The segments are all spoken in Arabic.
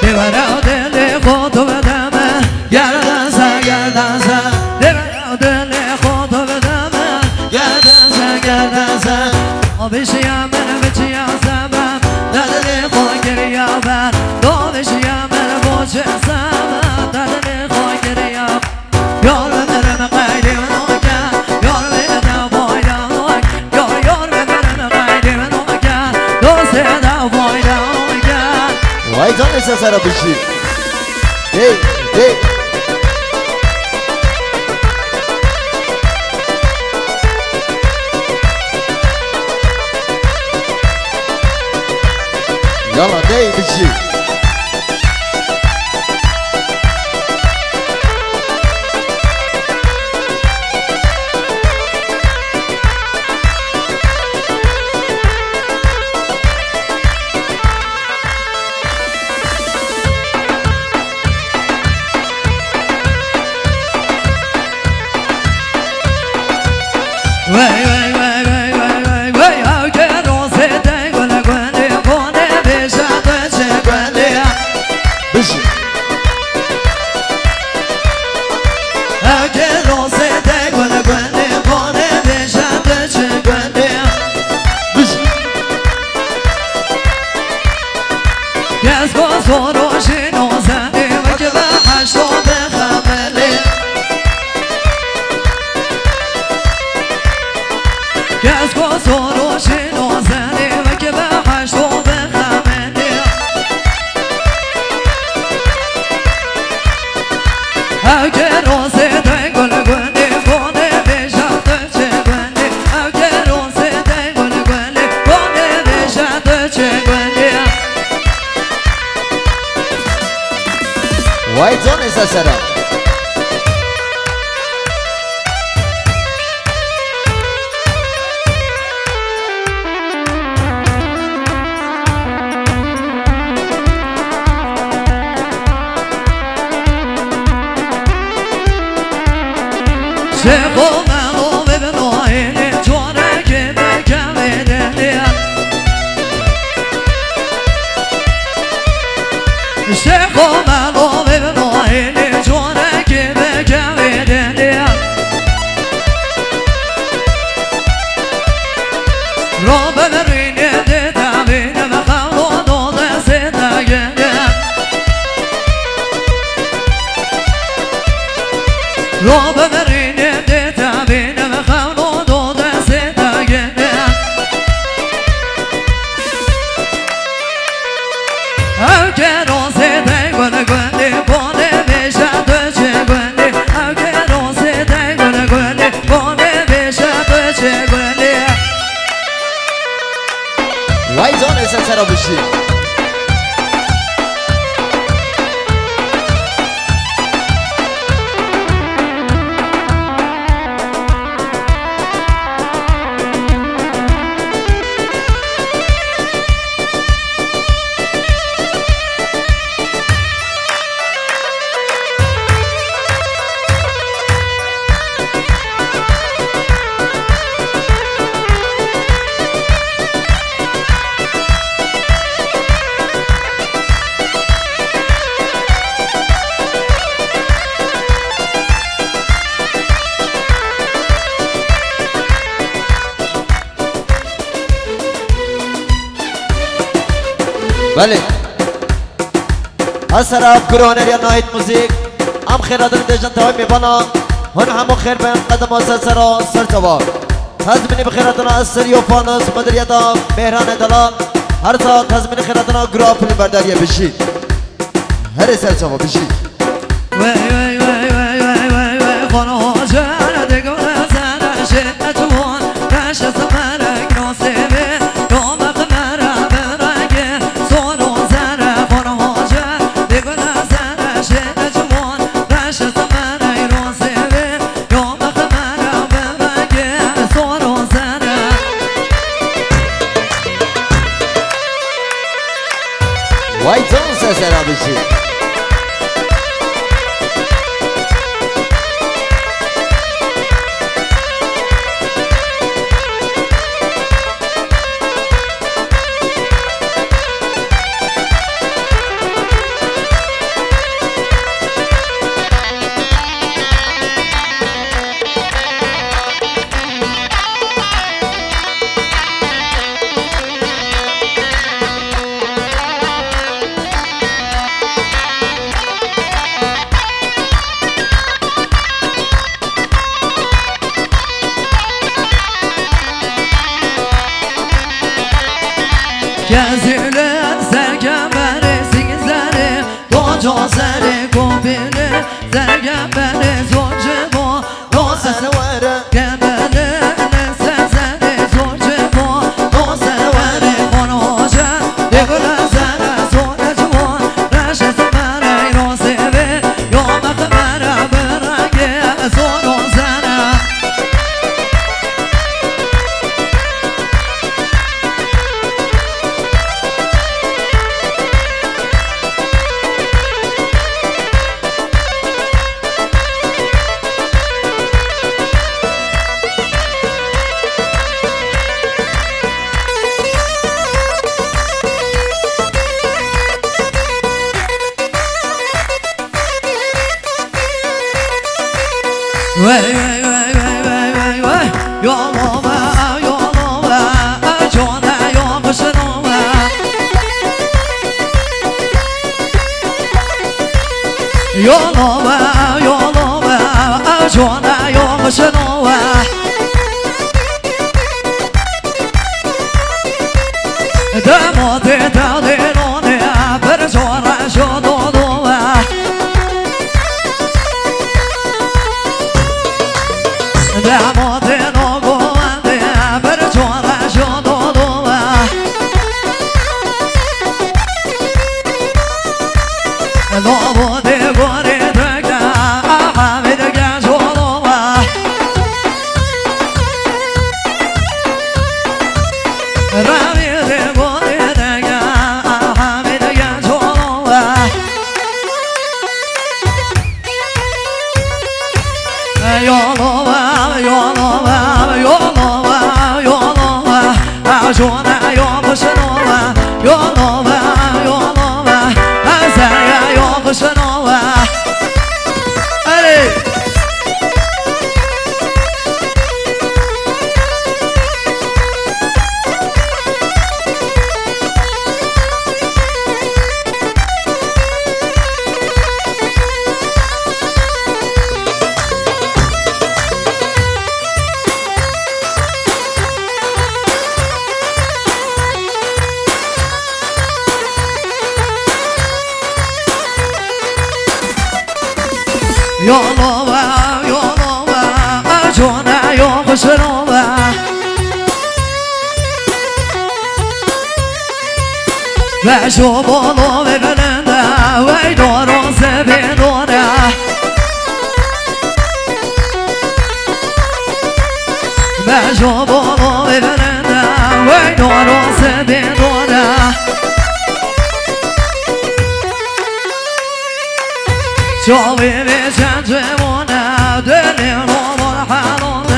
دیوانه دل خودو بدمه گردنسه گردنسه دیوانه دل خودو بدمه گردنسه گردنسه آبشیم من بچیم سبم دل خود گریم بر آبشیم من بچه سبم دل خود گریم یار برم قیدی من آکن یار برم فایدم آکن یار برم قیدی من آکن دوست دم فایدم آکن وای جان سر بشی دی دی یالا دی بشی وای جان سر وای جان سر بشی بله از طرف گروهنر یا نایت موزیک هم خیرادن دیجن تاوی میبانا هن همو خیر بین قدم آسل سرا سر جواب تزمینی بخیرادن از سری و فانوس مدریتا مهران دلال هر سا تزمینی خیرادن گروه پلی برداریه بشید هر سر جواب بشید وی وی وی وی وی وی وی خانو جانا دیگو زنا شد جوان کش زمرک ناسبه وای جان سر بشید 喂喂喂喂喂喂喂，哟罗哇哟罗哇，叫那哟不是罗哇。哟罗哇哟罗哇，叫那哟不是罗哇。的莫得到的罗的，不是说那说多多哇。的莫得罗过完的，不是说那说多多哇。罗不得过的这个，还没得干说多哇。让没得过的这个，还没得干说多哇。哟罗哇哟罗哇哟罗哇哟罗哇，说那哟不是罗哇，哟罗哇哟罗哇，三呀哟不是罗哇，哎。哟罗哇哟罗哇，说那哟不是罗哇。wij说不罗为个人的，为多罗是别多的。wij说不罗为个人的，为多罗是别多的。小微微缠追我呢，对联络我的哈罗呢。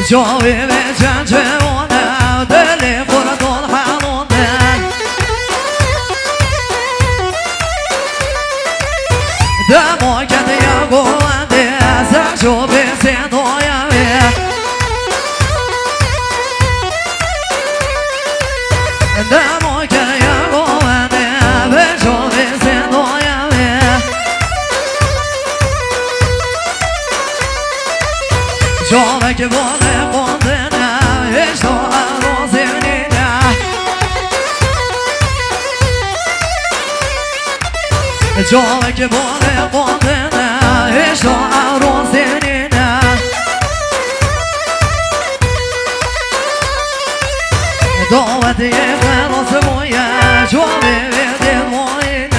小微微缠追我呢，对联络的多的哈罗呢。的莫看的要过完的，三手别先多呀别。的莫看的要过完的，别手别先多呀别。小白给我来光的呢，也说罗西尼呢。小白给我来光的呢，也说罗西尼呢。到我的看罗斯莫呀，说微微的莫呢。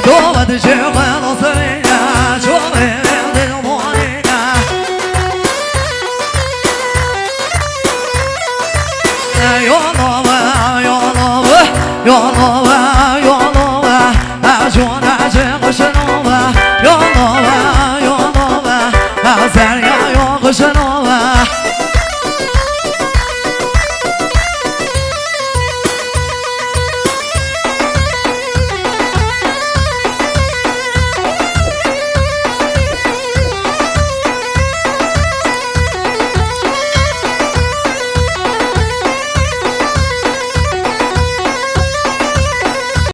到我的看罗斯呀，说微微的莫呢。哟罗哇哟罗哇哟罗哇哟罗哇，说那这不是罗哇哟罗哇哟罗哇。